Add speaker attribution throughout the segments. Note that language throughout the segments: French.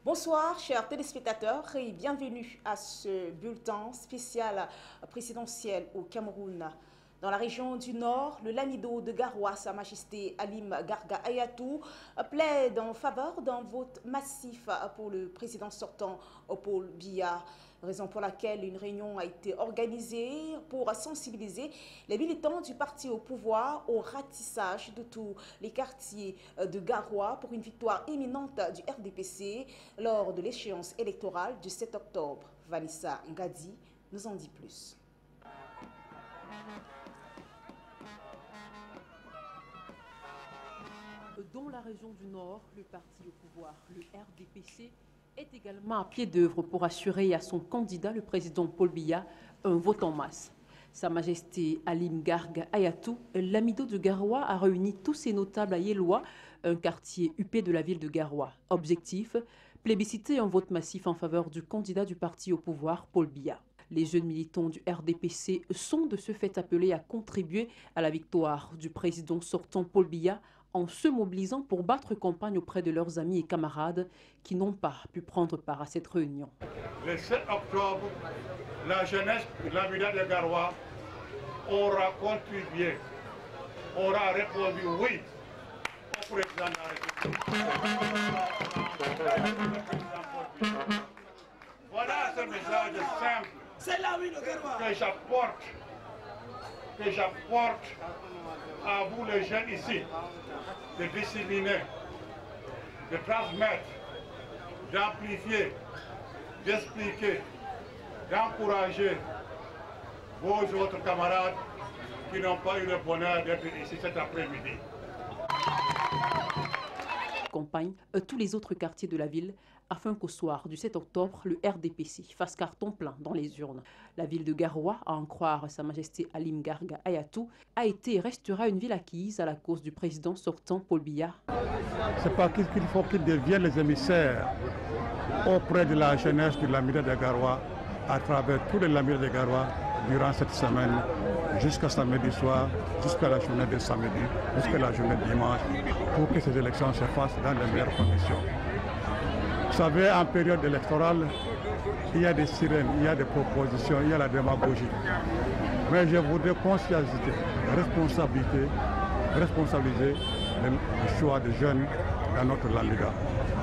Speaker 1: Bonsoir chers téléspectateurs et bienvenue à ce bulletin spécial présidentiel au Cameroun. Dans la région du Nord, le Lamido de Garoua, Sa Majesté Alim Garga Ayatou, plaide en faveur d'un vote massif pour le président sortant Paul Biya. Raison pour laquelle une réunion a été organisée pour sensibiliser les militants du parti au pouvoir au ratissage de tous les quartiers de Garoua pour une victoire imminente du RDPC lors de l'échéance électorale du 7 octobre. Vanessa Ngadi nous en dit plus.
Speaker 2: Dans la région du Nord, le parti au pouvoir, le RDPC, est également à pied d'œuvre pour assurer à son candidat, le président Paul Biya, un vote en masse. Sa Majesté Alim Garga Ayatou, l'amido de Garoua, a réuni tous ses notables à Yéloua, un quartier huppé de la ville de Garoua. Objectif, plébisciter un vote massif en faveur du candidat du parti au pouvoir, Paul Biya. Les jeunes militants du RDPC sont de ce fait appelés à contribuer à la victoire du président sortant Paul Biya en se mobilisant pour battre campagne auprès de leurs amis et camarades qui n'ont pas pu prendre part à cette réunion.
Speaker 3: Le 7 octobre, la jeunesse de l'Amida de Garoua aura contribué, aura répondu oui au président de la République. Voilà ce message simple que j'apporte à vous les jeunes ici, de disséminer, de transmettre, d'amplifier, d'expliquer, d'encourager vos autres camarades qui n'ont pas eu le bonheur d'être ici cet après-midi.
Speaker 2: Campagne tous les autres quartiers de la ville afin qu'au soir du 7 octobre, le RDPC fasse carton plein dans les urnes. La ville de Garoua, à en croire Sa Majesté Alim Garga Ayatou, a été et restera une ville acquise à la cause du président sortant Paul Biya.
Speaker 3: C'est pas qu'il faut qu'ils deviennent les émissaires auprès de la jeunesse de l'Amida de Garoua, à travers tous les Lamidas de Garoua durant cette semaine, jusqu'à samedi soir, jusqu'à la journée de samedi, jusqu'à la journée de dimanche, pour que ces élections se fassent dans les meilleures conditions. Vous savez, en période électorale, il y a des sirènes, il y a des propositions, il y a la démagogie. Mais je voudrais conscientiser, responsabiliser le choix des jeunes dans notre Lamida,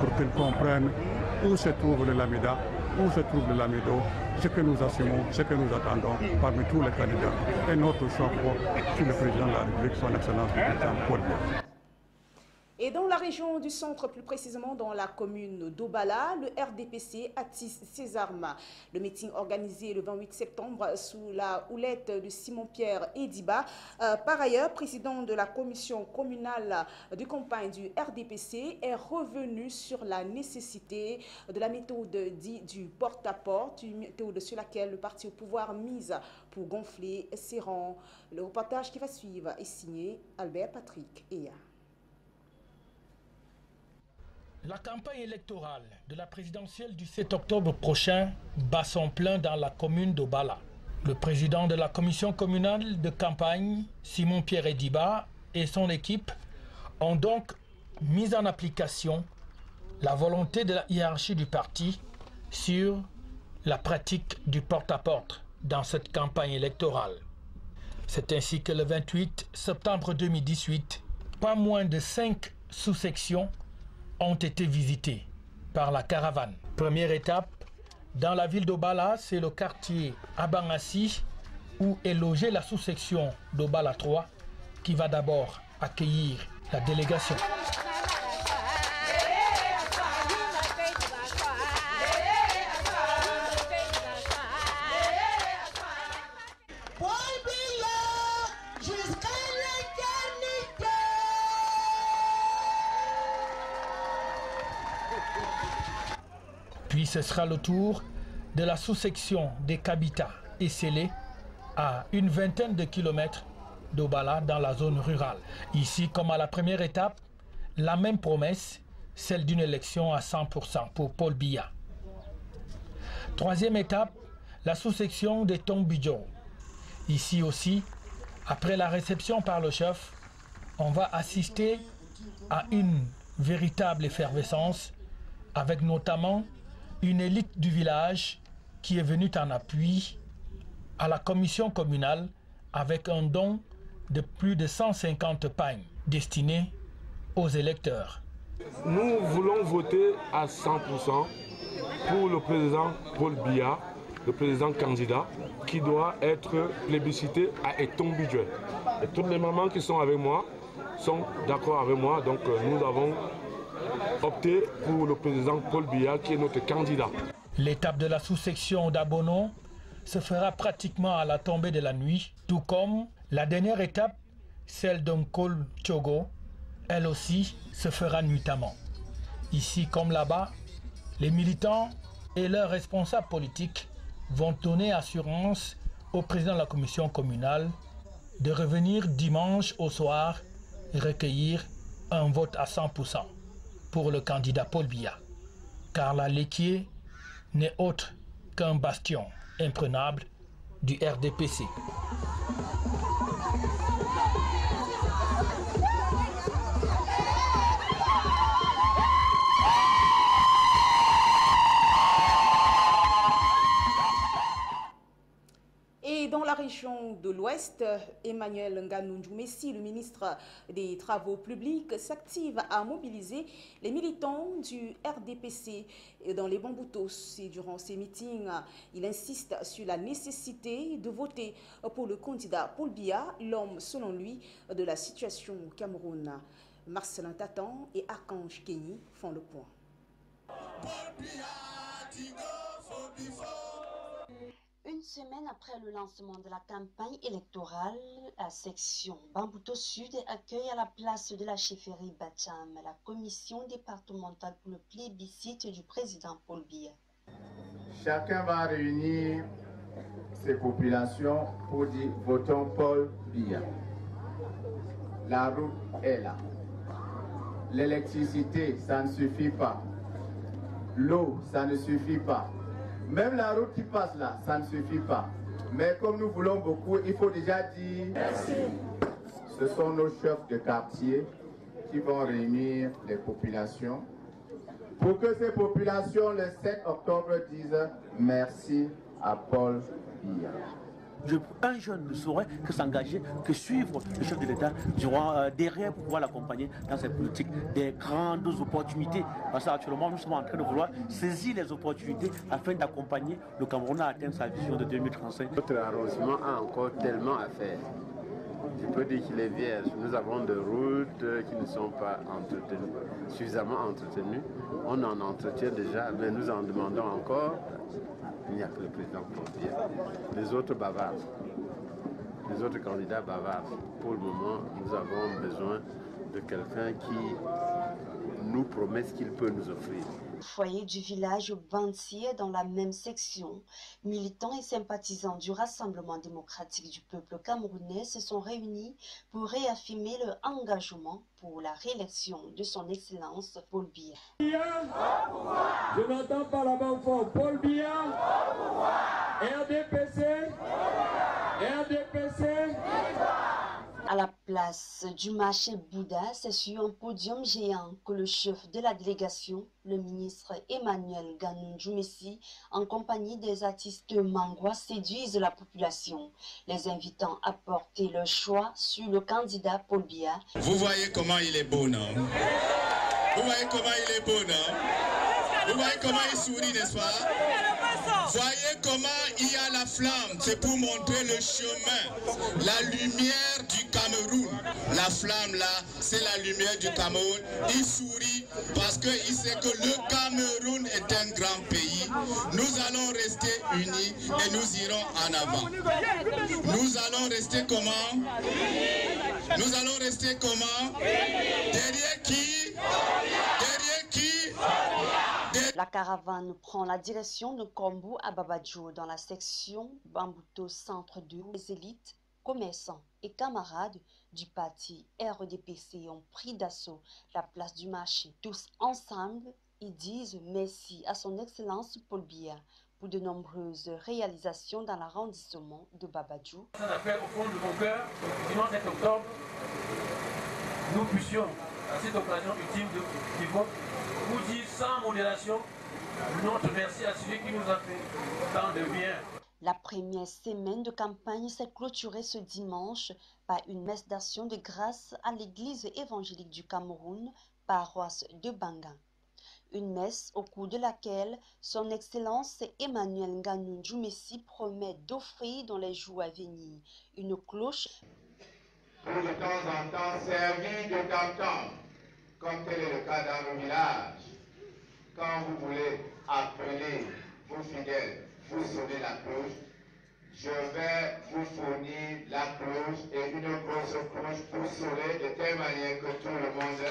Speaker 3: pour qu'ils comprennent où se trouve le Lamida, où se trouve le Lamido, ce que nous assumons, ce que nous attendons parmi tous les candidats. Et notre choix sur le président de la République, son Excellence, le président Paul Biya.
Speaker 1: Et dans la région du centre, plus précisément dans la commune d'Obala, le RDPC attise ses armes. Le meeting organisé le 28 septembre sous la houlette de Simon-Pierre Ediba, par ailleurs président de la commission communale de campagne du RDPC, est revenu sur la nécessité de la méthode dite du porte-à-porte, une méthode sur laquelle le parti au pouvoir mise pour gonfler ses rangs. Le reportage qui va suivre est signé Albert Patrick Eya.
Speaker 4: La campagne électorale de la présidentielle du 7 octobre prochain bat son plein dans la commune d'Obala. Le président de la commission communale de campagne, Simon-Pierre Ediba, et son équipe ont donc mis en application la volonté de la hiérarchie du parti sur la pratique du porte-à-porte dans cette campagne électorale. C'est ainsi que le 28 septembre 2018, pas moins de 5 sous-sections ont été visités par la caravane. Première étape, dans la ville d'Obala, c'est le quartier Abangassi où est logée la sous-section d'Obala 3 qui va d'abord accueillir la délégation. Puis ce sera le tour de la sous-section des Kabita et Sélé à une vingtaine de kilomètres d'Obala dans la zone rurale. Ici, comme à la première étape, la même promesse, celle d'une élection à 100% pour Paul Biya. Troisième étape, la sous-section des Tombidjo. Ici aussi, après la réception par le chef, on va assister à une véritable effervescence avec notamment une élite du village qui est venue en appui à la commission communale avec un don de plus de 150 pagnes destinés aux électeurs.
Speaker 5: Nous voulons voter à 100% pour le président Paul Biya, le président candidat, qui doit être plébiscité à ton budget. Et toutes les mamans qui sont avec moi sont d'accord avec moi, donc nous avons opté pour le président Paul Biya qui est notre candidat.
Speaker 4: L'étape de la sous-section d'Abono se fera pratiquement à la tombée de la nuit, tout comme la dernière étape, celle d'Onkol Tchogo, elle aussi se fera nuitamment. Ici comme là-bas, les militants et leurs responsables politiques vont donner assurance au président de la commission communale de revenir dimanche au soir et recueillir un vote à 100% pour le candidat Paul Biya. Car la Léquier n'est autre qu'un bastion imprenable du RDPC.
Speaker 1: Et dans la région de l'Ouest, Emmanuel Nganou-Messi, le ministre des Travaux publics, s'active à mobiliser les militants du RDPC dans les Bamboutos. Et durant ces meetings, il insiste sur la nécessité de voter pour le candidat Paul Biya, l'homme, selon lui, de la situation au Cameroun. Marcelin Tatan et Archange Kenny font le point.
Speaker 6: Une semaine après le lancement de la campagne électorale, la section Bambouto Sud accueille à la place de la chefferie Bacham la commission départementale pour le plébiscite du président Paul Biya.
Speaker 7: Chacun va réunir ses populations pour dire votons Paul Biya. La route est là. L'électricité, ça ne suffit pas. L'eau, ça ne suffit pas. Même la route qui passe là, ça ne suffit pas. Mais comme nous voulons beaucoup, il faut déjà dire merci. Ce sont nos chefs de quartier qui vont réunir les populations pour que ces populations, le 7 octobre, disent merci à Paul Biya.
Speaker 8: Un jeune ne saurait que s'engager, que suivre le chef de l'État derrière pour pouvoir l'accompagner dans cette politique des grandes opportunités. Parce qu'actuellement, nous sommes en train de vouloir saisir les opportunités afin d'accompagner le Cameroun à atteindre sa vision de 2035.
Speaker 9: Notre arrondissement a encore tellement à faire. Je peux dire qu'il est vierge. Nous avons des routes qui ne sont pas suffisamment entretenues. On en entretient déjà, mais nous en demandons encore. Il n'y a que le président Paul Biya. Les autres bavardent. Les autres candidats bavardent. Pour le moment, nous avons besoin de quelqu'un qui nous promet ce qu'il peut nous offrir.
Speaker 6: Foyer du village Bantier dans la même section, militants et sympathisants du Rassemblement démocratique du peuple camerounais se sont réunis pour réaffirmer leur engagement pour la réélection de son Excellence Paul Biya.
Speaker 10: Je n'entends pas là-bas fort. Paul Biya, RDPC, RDPC.
Speaker 6: À la place du marché Bouddha, c'est sur un podium géant que le chef de la délégation, le ministre Emmanuel Nganou-Messi, en compagnie des artistes Mangwa, séduisent la population, les invitant à porter leur choix sur le candidat Paul Biya.
Speaker 11: Vous voyez comment il est beau, non? Vous voyez comment il est beau, non? Vous voyez comment il sourit, n'est-ce pas? Voyez comment il y a la flamme, c'est pour montrer le chemin, la lumière du Cameroun. La flamme là, c'est la lumière du Cameroun. Il sourit parce qu'il sait que le Cameroun est un grand pays. Nous allons rester unis et nous irons en avant. Nous allons rester comment? Nous allons rester comment? Derrière qui? Derrière qui?
Speaker 6: La caravane prend la direction de Kombo à Babadjo dans la section Bambouto Centre 2. Les élites, commerçants et camarades du parti RDPC ont pris d'assaut la place du marché. Tous ensemble, ils disent merci à son Excellence Paul Biya pour de nombreuses réalisations dans l'arrondissement de
Speaker 10: Ça a fait au fond de mon cœur, dimanche 7 octobre, nous puissions
Speaker 12: à cette occasion ultime du vote vous dire sans modération notre merci à celui qui nous a fait tant de bien.
Speaker 6: La première semaine de campagne s'est clôturée ce dimanche par une messe d'action de grâce à l'église évangélique du Cameroun, paroisse de Banga. Une messe au cours de laquelle son Excellence Emmanuel Nganou Djoumessi promet d'offrir dans les jours à venir une cloche
Speaker 7: pour de temps en temps servir de tam-tam, comme tel est le cas dans le village. Quand vous voulez appeler vos fidèles, vous sonnez la cloche, je vais vous fournir la cloche et une grosse cloche pour sonner de telle manière que tout le monde...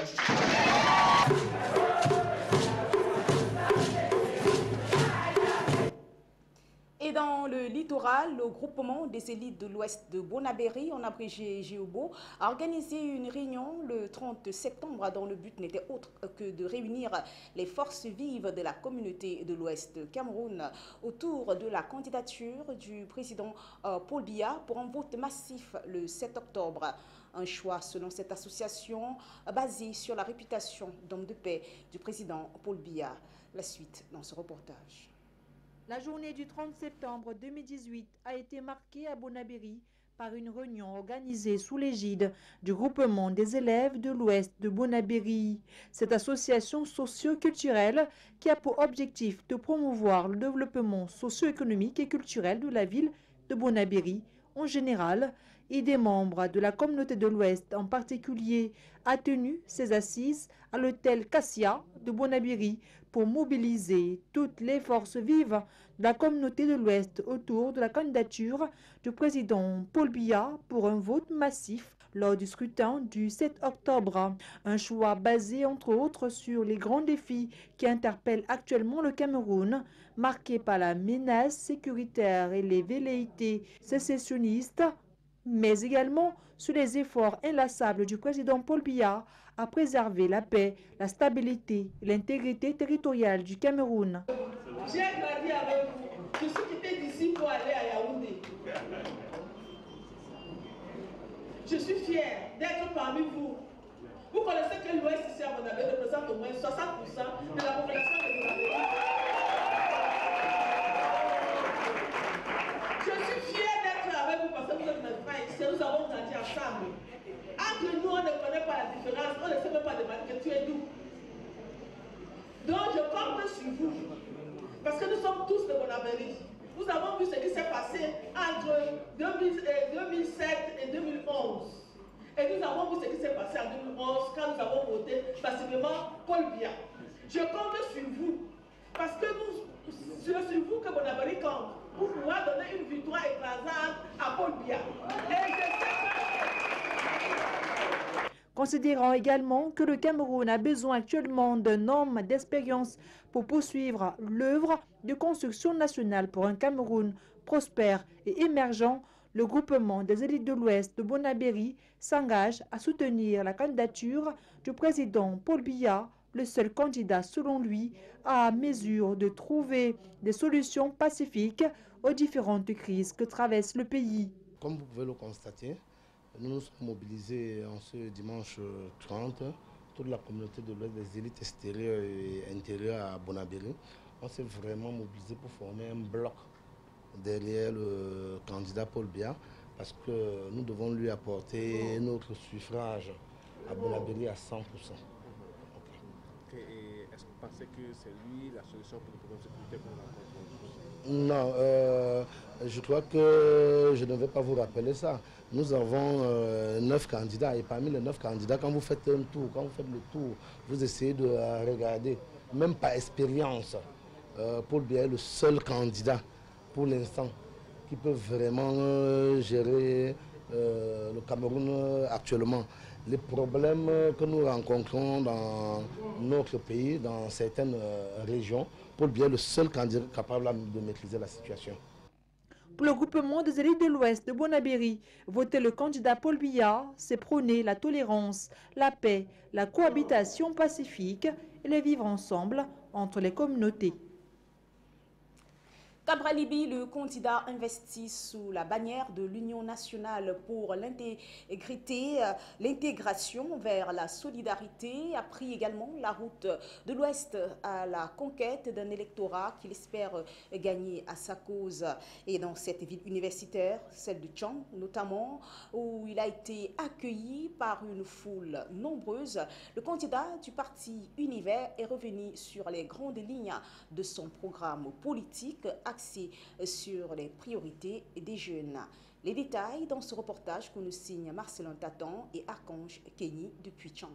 Speaker 1: Et dans le littoral, le groupement des élites de l'Ouest de Bonabéry, en abrégé GEOBO, a organisé une réunion le 30 septembre dont le but n'était autre que de réunir les forces vives de la communauté de l'Ouest Cameroun autour de la candidature du président Paul Biya pour un vote massif le 7 octobre. Un choix, selon cette association, basé sur la réputation d'homme de paix du président Paul Biya. La suite dans ce reportage.
Speaker 13: La journée du 30 septembre 2018 a été marquée à Bonabéry par une réunion organisée sous l'égide du groupement des élèves de l'Ouest de Bonabéry. Cette association socio-culturelle qui a pour objectif de promouvoir le développement socio-économique et culturel de la ville de Bonabéry en général et des membres de la communauté de l'Ouest en particulier, a tenu ses assises à l'hôtel Cassia de Bonabéry pour mobiliser toutes les forces vives de la communauté de l'Ouest autour de la candidature du président Paul Biya pour un vote massif lors du scrutin du 7 octobre. Un choix basé entre autres sur les grands défis qui interpellent actuellement le Cameroun, marqués par la menace sécuritaire et les velléités sécessionnistes, mais également sur les efforts inlassables du président Paul Biya à préserver la paix, la stabilité et l'intégrité territoriale du Cameroun.
Speaker 14: J'ai grandi avec vous. Je suis quitté d'ici pour aller à Yaoundé. Je suis fière d'être parmi vous. Vous connaissez que l'Ouest ici à Bonabéry représente au moins 60% de la population de Bonabéry. Je suis fière d'être avec vous parce que vous êtes mes frères ici. Nous avons grandi ensemble. Entre nous, on ne connaît pas la différence. On ne sait même pas demander que tu es d'où. Donc je compte sur vous. Parce que nous sommes tous de Bonabéry. Nous avons vu ce qui s'est passé entre 2007 et 2011. Et nous avons vu ce qui s'est passé en 2011 quand nous avons voté pacifiquement Paul Biya. Je compte sur vous. Parce que c'est sur vous que Bonabéry compte pour pouvoir donner une victoire écrasante à Paul Biya. Et je sais
Speaker 13: Considérant également que le Cameroun a besoin actuellement d'un homme d'expérience pour poursuivre l'œuvre de construction nationale pour un Cameroun prospère et émergent, le groupement des élites de l'Ouest de Bonabéry s'engage à soutenir la candidature du président Paul Biya, le seul candidat selon lui à mesure de trouver des solutions pacifiques aux différentes crises que traverse le pays.
Speaker 15: Comme vous pouvez le constater, nous nous sommes mobilisés en ce dimanche 30, toute la communauté de l'Ouest, des élites extérieures et intérieures à Bonabéry. On s'est vraiment mobilisé pour former un bloc derrière le candidat Paul Biya parce que nous devons lui apporter notre suffrage à Bonabéry à 100%.
Speaker 16: Okay. Est-ce que vous pensez que c'est lui la solution pour le problème de sécurité pour la France?
Speaker 15: Non, je crois que je ne vais pas vous rappeler ça. Nous avons 9 candidats et parmi les 9 candidats, quand vous faites un tour, quand vous faites le tour, vous essayez de regarder, même par expérience, Paul Biya est le seul candidat pour l'instant qui peut vraiment gérer le Cameroun actuellement. Les problèmes que nous rencontrons dans notre pays, dans certaines régions, Paul Biya est le seul candidat capable de maîtriser la situation.
Speaker 13: Pour le groupement des élites de l'Ouest de Bonabéry, voter le candidat Paul Biya, c'est prôner la tolérance, la paix, la cohabitation pacifique et le vivre ensemble entre les communautés.
Speaker 1: Cabral Libby, le candidat investi sous la bannière de l'Union nationale pour l'intégrité, l'intégration vers la solidarité, a pris également la route de l'Ouest à la conquête d'un électorat qu'il espère gagner à sa cause. Et dans cette ville universitaire, celle de Tchang notamment, où il a été accueilli par une foule nombreuse, le candidat du parti Univers est revenu sur les grandes lignes de son programme politique axé sur les priorités des jeunes. Les détails dans ce reportage que nous signe Marcelin Tatan et Archange Kenny depuis Tchang.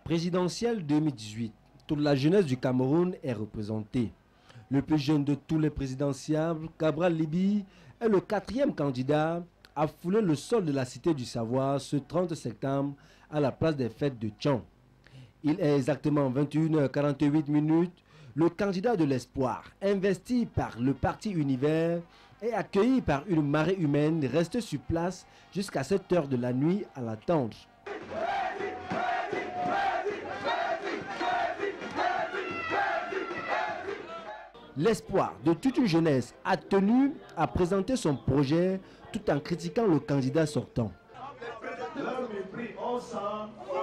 Speaker 17: Présidentielle 2018, toute la jeunesse du Cameroun est représentée. Le plus jeune de tous les présidentiables, Cabral Libby, est le 4e candidat à fouler le sol de la Cité du Savoir ce 30 septembre à la place des fêtes de Tchang. Il est exactement 21h48. Le candidat de l'espoir, investi par le parti Univers, est accueilli par une marée humaine restée sur place jusqu'à 7 heures de la nuit à l'attente. L'espoir de toute une jeunesse a tenu à présenter son projet tout en critiquant le candidat sortant.
Speaker 10: Leur mépris, on s'en fout.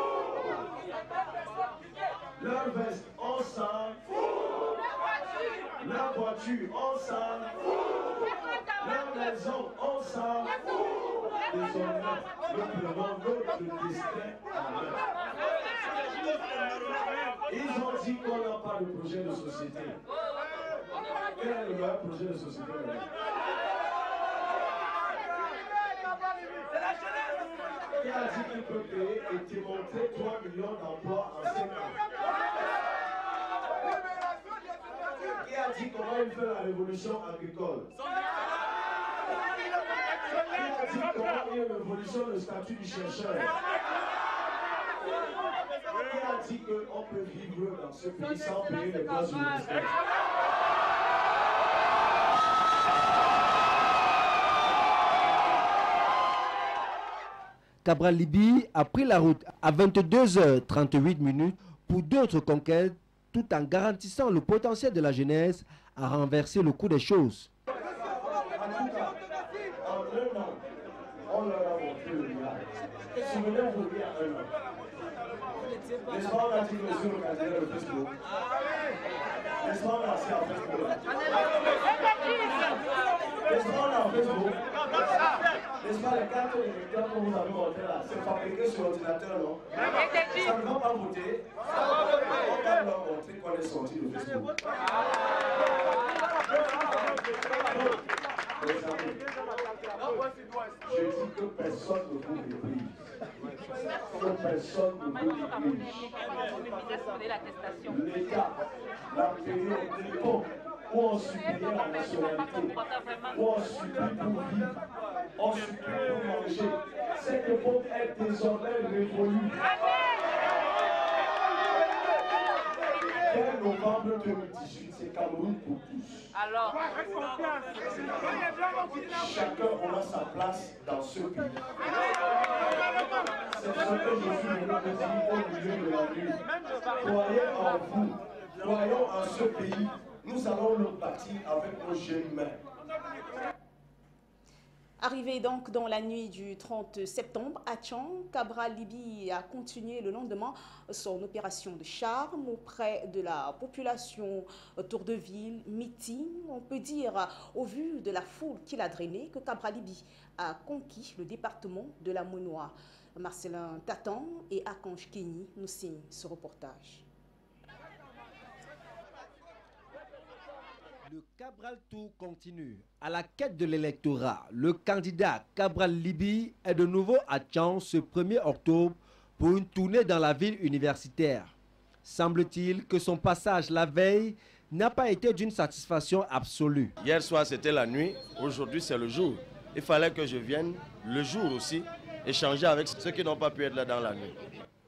Speaker 10: Leur veste, on s'en fout. Leur voiture, on s'en fout. Leur maison, on s'en fout. Désormais, nous prenons notre destin en main. Ils ont dit qu'on n'a pas de projet de société. Quel est le meilleur projet de société? Qui a dit qu'il peut créer et démontrer 3 millions d'emplois en 5 ans? Qui a dit comment il fait la révolution agricole? Qui a dit comment il révolutionne le statut du chercheur? Qui a dit qu'on peut vivre dans ce pays sans payer les classes universitaires?
Speaker 17: Cabral Libby a pris la route à 22h38 pour d'autres conquêtes, tout en garantissant le potentiel de la jeunesse à renverser le cours des choses.
Speaker 10: En tout cas, en 1 an, on leur a montré le mirage. Souvenez-vous il y a 1 an. N'est-ce pas, on a dit que sur le candidat de Facebook? N'est-ce pas, on a assis à Facebook? N'est-ce pas, on a en Facebook? N'est-ce pas, les cartes électorales que vous avez montrées là, c'est fabriqué sur l'ordinateur, non? Ça ne va pas voter. On va leur montrer qu'on est sorti de Facebook. Je dis que personne ne vous méprise. Que personne ne vous méprise. L'État, la période d'époque où on suppliait la nationalité, où on supplie pour vivre, on supplie pour manger, cette époque est désormais révolue. Dès novembre 2018, c'est Cameroun pour tous. Alors, chacun aura sa place dans ce pays. C'est ce que je suis venu de dire au milieu de la nuit. Croyez en vous, croyons en ce pays. Nous allons le bâtir avec nos jeunes mains.
Speaker 1: Arrivé donc dans la nuit du 30 septembre à Tchang, Cabral Libby a continué le lendemain son opération de charme auprès de la population, tour de ville, meeting. On peut dire, au vu de la foule qu'il a drainée, que Cabral Libby a conquis le département de la Monoa. Marcelin Tatan et Archange Kenny nous signent ce reportage.
Speaker 17: Le Cabral Tour continue. À la quête de l'électorat, le candidat Cabral Libby est de nouveau à Tchang ce 1er octobre pour une tournée dans la ville universitaire. Semble-t-il que son passage la veille n'a pas été d'une satisfaction absolue.
Speaker 18: Hier soir c'était la nuit, aujourd'hui c'est le jour. Il fallait que je vienne le jour aussi échanger avec ceux qui n'ont pas pu être là dans la nuit.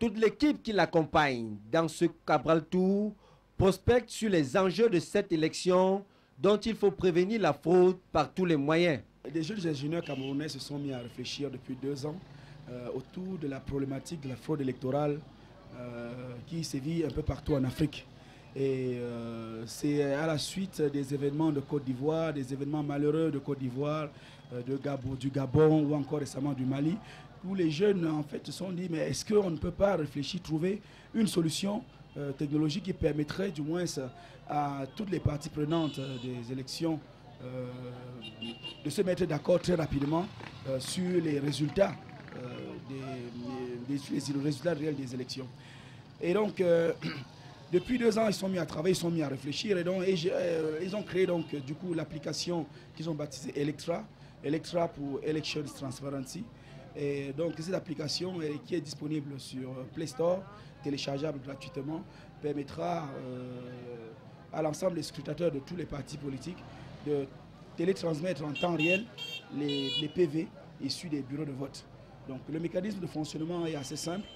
Speaker 17: Toute l'équipe qui l'accompagne dans ce Cabral Tour prospecte sur les enjeux de cette élection dont il faut prévenir la fraude par tous les moyens.
Speaker 19: Des jeunes ingénieurs camerounais se sont mis à réfléchir depuis 2 ans autour de la problématique de la fraude électorale qui sévit un peu partout en Afrique. Et c'est à la suite des événements de Côte d'Ivoire, des événements malheureux de Côte d'Ivoire, du Gabon ou encore récemment du Mali, où les jeunes en fait se sont dit, mais est-ce qu'on ne peut pas réfléchir, trouver une solution technologique qui permettrait du moins à toutes les parties prenantes des élections de se mettre d'accord très rapidement sur les résultats, les résultats réels des élections. Et donc, depuis 2 ans, ils sont mis à travailler, ils sont mis à réfléchir et donc ils ont créé donc du coup l'application qu'ils ont baptisée Electra pour Elections Transparency. Et donc cette application qui est disponible sur Play Store, téléchargeable gratuitement, permettra à l'ensemble des scrutateurs de tous les partis politiques de télétransmettre en temps réel les PV issus des bureaux de vote. Donc le mécanisme de fonctionnement est assez simple.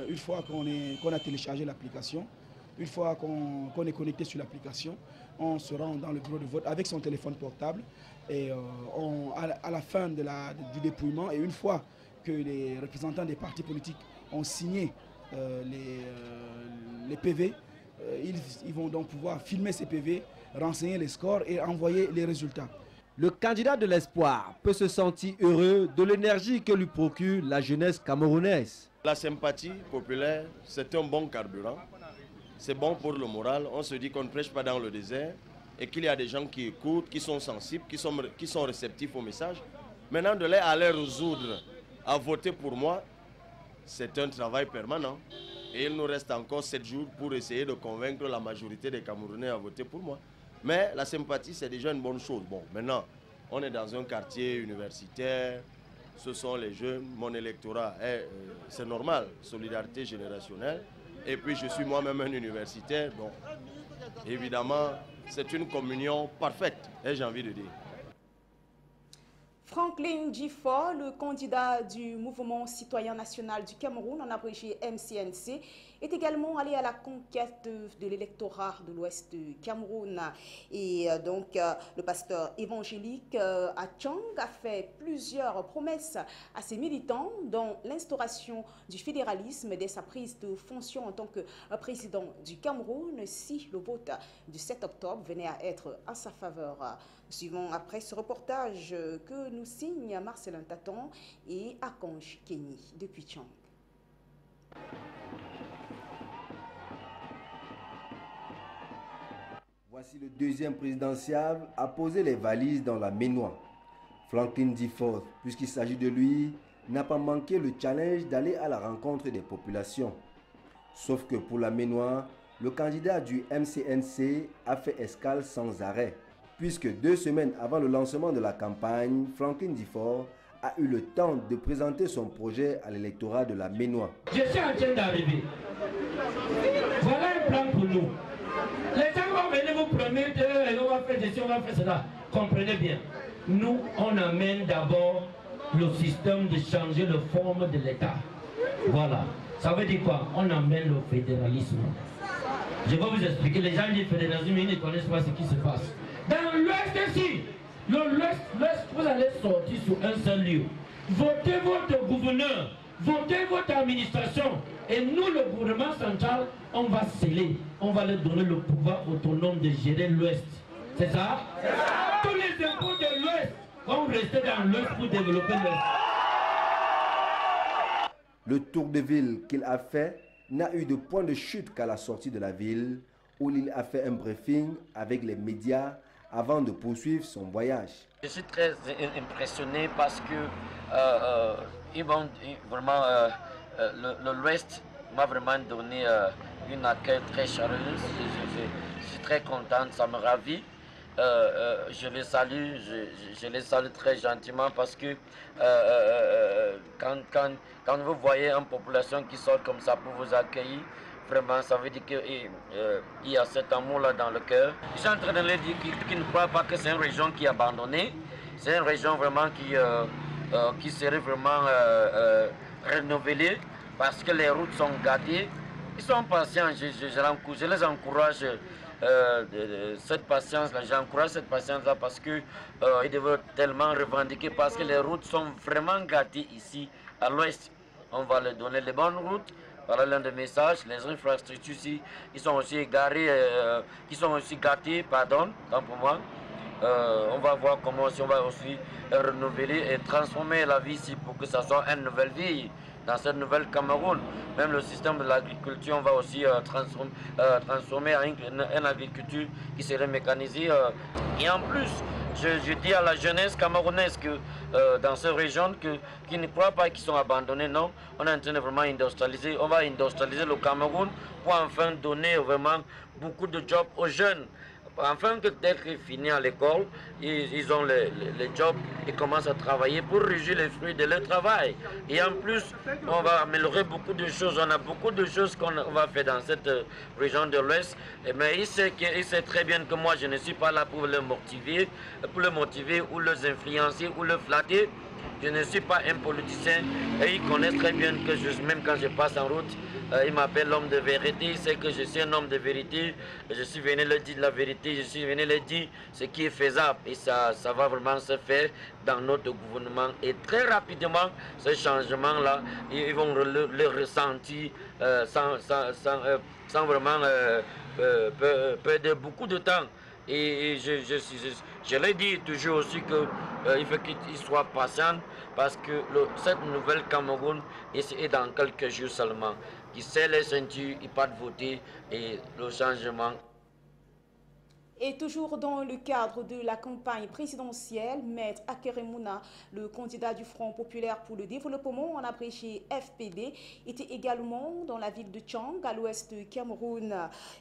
Speaker 19: Une fois qu'on a téléchargé l'application, une fois qu'on est connecté sur l'application, on se rend dans le bureau de vote avec son téléphone portable et à la fin du dépouillement et une fois que les représentants des partis politiques ont signé les PV, ils vont donc pouvoir filmer ces PV, renseigner les scores et envoyer les résultats.
Speaker 17: Le candidat de l'espoir peut se sentir heureux de l'énergie que lui procure la jeunesse camerounaise.
Speaker 18: La sympathie populaire, c'est un bon carburant. C'est bon pour le moral. On se dit qu'on ne prêche pas dans le désert et qu'il y a des gens qui écoutent, qui sont sensibles, qui sont réceptifs au message. Maintenant, de là à les résoudre, à voter pour moi, c'est un travail permanent. Et il nous reste encore 7 jours pour essayer de convaincre la majorité des Camerounais à voter pour moi. Mais la sympathie, c'est déjà une bonne chose. Bon, maintenant, on est dans un quartier universitaire. Ce sont les jeunes. Mon électorat, c'est normal, solidarité générationnelle. Et puis, je suis moi-même un universitaire. Donc, évidemment, c'est une communion parfaite, j'ai envie de dire.
Speaker 1: Franklin Djifor, le candidat du mouvement citoyen national du Cameroun, en abrégé MCNC, est également allé à la conquête de l'électorat de l'Ouest du Cameroun. Et donc, le pasteur évangélique Achang a fait plusieurs promesses à ses militants, dont l'instauration du fédéralisme dès sa prise de fonction en tant que président du Cameroun, si le vote du 7 octobre venait à être en sa faveur. Suivons après ce reportage que nous signe Marcelin Taton et Akonj Kenny depuis Tchang.
Speaker 17: Voici le deuxième présidentiel à poser les valises dans la Ménois. Franklin Djifor, puisqu'il s'agit de lui, n'a pas manqué le challenge d'aller à la rencontre des populations. Sauf que pour la Ménois, le candidat du MCNC a fait escale sans arrêt, puisque 2 semaines avant le lancement de la campagne, Franklin Djifor a eu le temps de présenter son projet à l'électorat de la Ménois.
Speaker 12: Je suis en train d'arriver. Voilà un plan pour nous. Les gens vont venir vous promettre, on va faire ceci, on va faire cela. Comprenez bien. Nous, on amène d'abord le système de changer la forme de l'État. Voilà. Ça veut dire quoi? On amène le fédéralisme. Je vais vous expliquer. Les gens disent fédéralisme, ils ne connaissent pas ce qui se passe. Dans l'Ouest ici, l'Ouest, vous allez sortir sur un seul lieu. Votez votre gouverneur, votez votre administration. Et nous, le gouvernement central, on va sceller, on va leur donner le pouvoir autonome de gérer l'Ouest. C'est ça? Tous les impôts de l'Ouest vont rester dans l'Ouest pour développer l'Ouest.
Speaker 17: Le tour de ville qu'il a fait n'a eu de point de chute qu'à la sortie de la ville, où il a fait un briefing avec les médias avant de poursuivre son voyage.
Speaker 20: Je suis très impressionné parce que ils vont vraiment l'Ouest m'a vraiment donné une accueil très chaleureuse. Je suis très contente, ça me ravit. Je les salue très gentiment parce que quand vous voyez une population qui sort comme ça pour vous accueillir, vraiment ça veut dire qu'il y a cet amour-là dans le cœur. Je suis en train de leur dire qu'ils ne croient pas que c'est une région qui est abandonnée. C'est une région vraiment qui serait vraiment renouvelée parce que les routes sont gâtées. Ils sont patients, je les encourage. Cette patience-là, j'encourage cette patience-là parce qu'ils devraient tellement revendiquer parce que les routes sont vraiment gâtées ici à l'ouest. On va leur donner les bonnes routes Voilà l'un des messages. Les infrastructures ici, ils sont aussi garés, gâtés, pardon, tant pour moi. On va voir comment on va aussi renouveler et transformer la vie ici pour que ça soit une nouvelle vie dans cette nouvelle Cameroun. Même le système de l'agriculture, on va aussi transformer en une agriculture qui serait mécanisée. Et en plus, je dis à la jeunesse camerounaise que dans ces régions qui ne croient pas qu'ils sont abandonnés, non, on est en train de vraiment industrialiser. On va industrialiser le Cameroun pour enfin donner vraiment beaucoup de jobs aux jeunes. Enfin, dès qu'ils finissent à l'école, ils ont les jobs et commencent à travailler pour réjouir les fruits de leur travail. Et en plus, on va améliorer beaucoup de choses. On a beaucoup de choses qu'on va faire dans cette région de l'Ouest. Mais il sait très bien que moi, je ne suis pas là pour le motiver ou les influencer ou le flatter. Je ne suis pas un politicien et ils connaissent très bien que même quand je passe en route, il m'appelle l'homme de vérité, il sait que je suis un homme de vérité. Je suis venu leur dire la vérité, je suis venu leur dire ce qui est faisable. Et ça va vraiment se faire dans notre gouvernement. Et très rapidement, ce changement-là, ils vont le ressentir sans vraiment perdre beaucoup de temps. Et je l'ai dit toujours aussi qu'il faut qu'il soit patient parce que cette nouvelle Cameroun est dans quelques jours seulement. Qui sait les ceintures, il part voter et le changement.
Speaker 1: Et toujours dans le cadre de la campagne présidentielle, Maître Akeremouna, le candidat du Front populaire pour le développement, en abrégé FPD, était également dans la ville de Tchang, à l'ouest du Cameroun.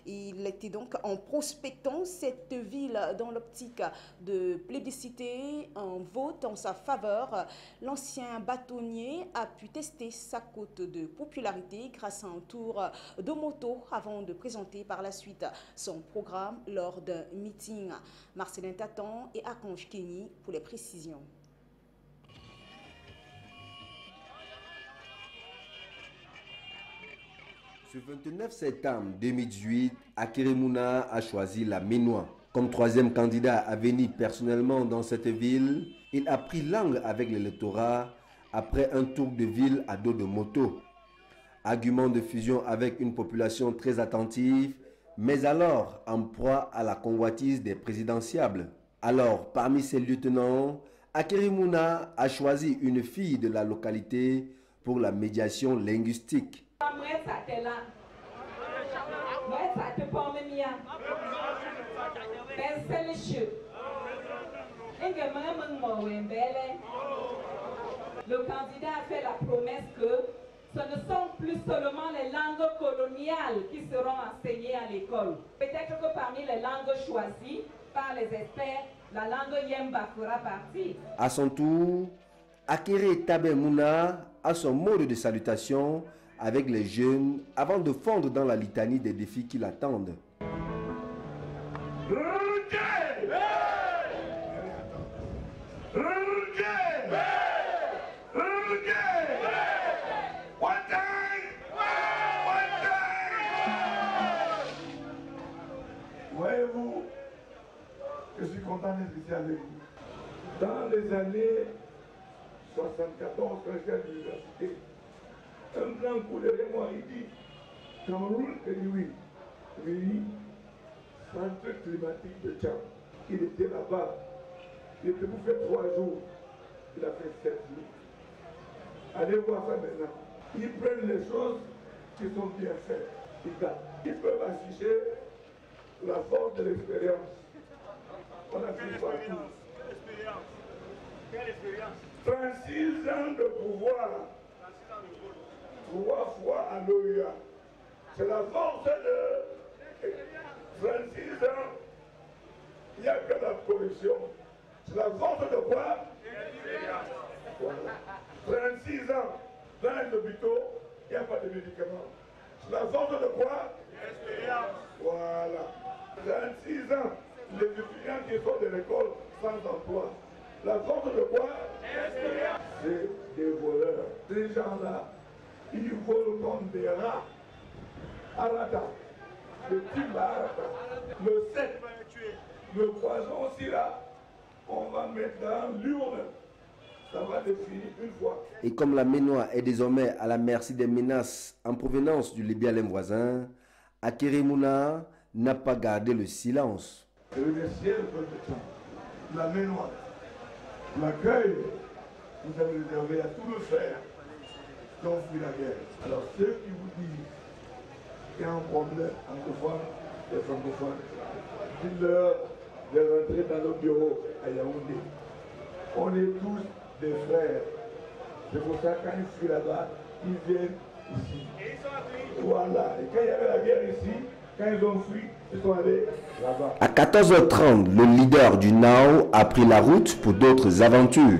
Speaker 1: Il était donc en prospectant cette ville dans l'optique de plébisciter un vote en sa faveur. L'ancien bâtonnier a pu tester sa cote de popularité grâce à un tour de moto avant de présenter par la suite son programme lors d'un meeting. Marcelin Tatan et Archange Kenny pour les précisions.
Speaker 17: Ce 29 septembre 2018, Akeremouna a choisi la Ménois. Comme troisième candidat à venir personnellement dans cette ville, il a pris langue avec l'électorat après un tour de ville à dos de moto. Argument de fusion avec une population très attentive, mais alors en proie à la convoitise des présidentiables. Alors, parmi ses lieutenants, Akeremouna a choisi une fille de la localité pour la médiation linguistique.
Speaker 21: Le candidat a fait la promesse que ce ne sont plus seulement les langues coloniales qui seront enseignées à l'école. Peut-être que parmi les langues choisies par les experts, la langue Yemba fera partie.
Speaker 17: À son tour, Akere Tabemouna a son mot de salutation avec les jeunes avant de fondre dans la litanie des défis qui l'attendent.
Speaker 10: Voyez-vous, je suis content d'être ici avec vous. Dans les années 74, quand j'étais à l'université, un grand coup derrière moi, il dit Cameroun, il dit oui. Oui, centre climatique de Tchad. Il était là-bas. Il était bouffé 3 jours. Il a fait 7 jours. Allez voir ça maintenant. Ils prennent les choses qui sont bien faites. Ils peuvent afficher la force de l'expérience. On a vu partout. Quelle expérience? 36 ans de pouvoir. 3 fois à l'OUA. C'est la force de 36 ans. Il n'y a que la corruption. C'est la force de quoi? Voilà. 36 ans. Dans les hôpitaux, il n'y a pas de médicaments. C'est la force de quoi? Voilà. 36 ans. Les étudiants qui sortent de l'école sans emploi. La force de quoi? C'est des voleurs. Ces gens-là, ils volent comme des rats. Arata. Le type Arata. Le 7. Le poison aussi là, on va mettre dans l'urne. Ça va définir une fois.
Speaker 17: Et comme la Ménois est désormais à la merci des menaces en provenance du Libyen voisin, Akeremouna n'a pas gardé le silence.
Speaker 10: Je remercie le peuple de temps, la Ménois, l'accueil que vous avez réservé à tous nos frères qui ont fui la guerre. Alors ceux qui vous disent qu'il y a un problème anglophone et francophone, dites-leur de rentrer dans nos bureaux à Yaoundé. On est tous des frères. C'est pour ça que quand ils fuient là-bas, ils viennent ici. Voilà. Et quand il y avait la guerre ici, quand ils ont fui, ils sont allés là-bas.
Speaker 17: À 14h30, le leader du NAO a pris la route pour d'autres aventures.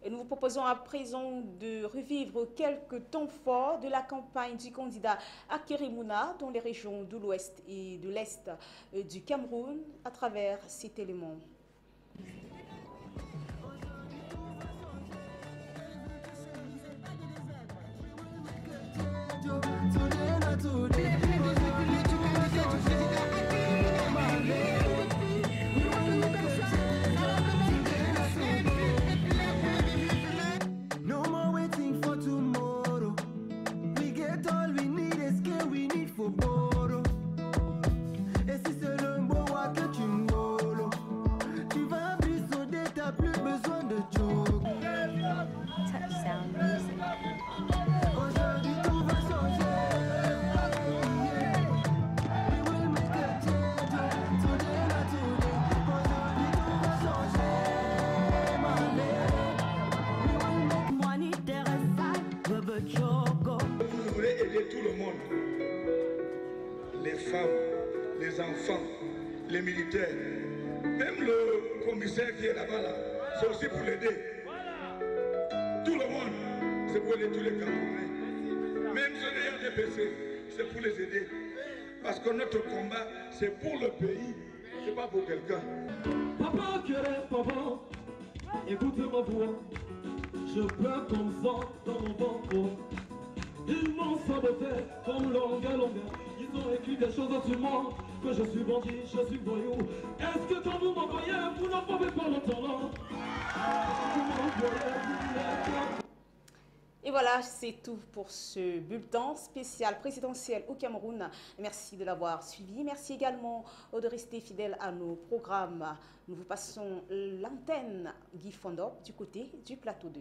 Speaker 1: Et nous vous proposons à présent de revivre quelques temps forts de la campagne du candidat Akeremouna dans les régions de l'ouest et de l'est du Cameroun à travers cet élément.
Speaker 10: Les enfants, les militaires, même le commissaire qui est là-bas, là, c'est aussi pour l'aider. Tout le monde, c'est pour aider tous les Camerounais. Même ceux des RDPC, c'est pour les aider. Parce que notre combat, c'est pour le pays, c'est pas pour quelqu'un.
Speaker 2: Papa, papa, écoute ma voix. Je pleure comme ça dans mon ventre. Ils m'ont saboté comme longa. Ils ont écrit des choses sur moi, que je suis bandit, je suis voyou. Est-ce que quand vous m'envoyez, vous n'en pouvez pas l'entendre?
Speaker 1: Et voilà, c'est tout pour ce bulletin spécial présidentiel au Cameroun. Merci de l'avoir suivi. Merci également de rester fidèle à nos programmes. Nous vous passons l'antenne Guy Fondop du côté du plateau 2.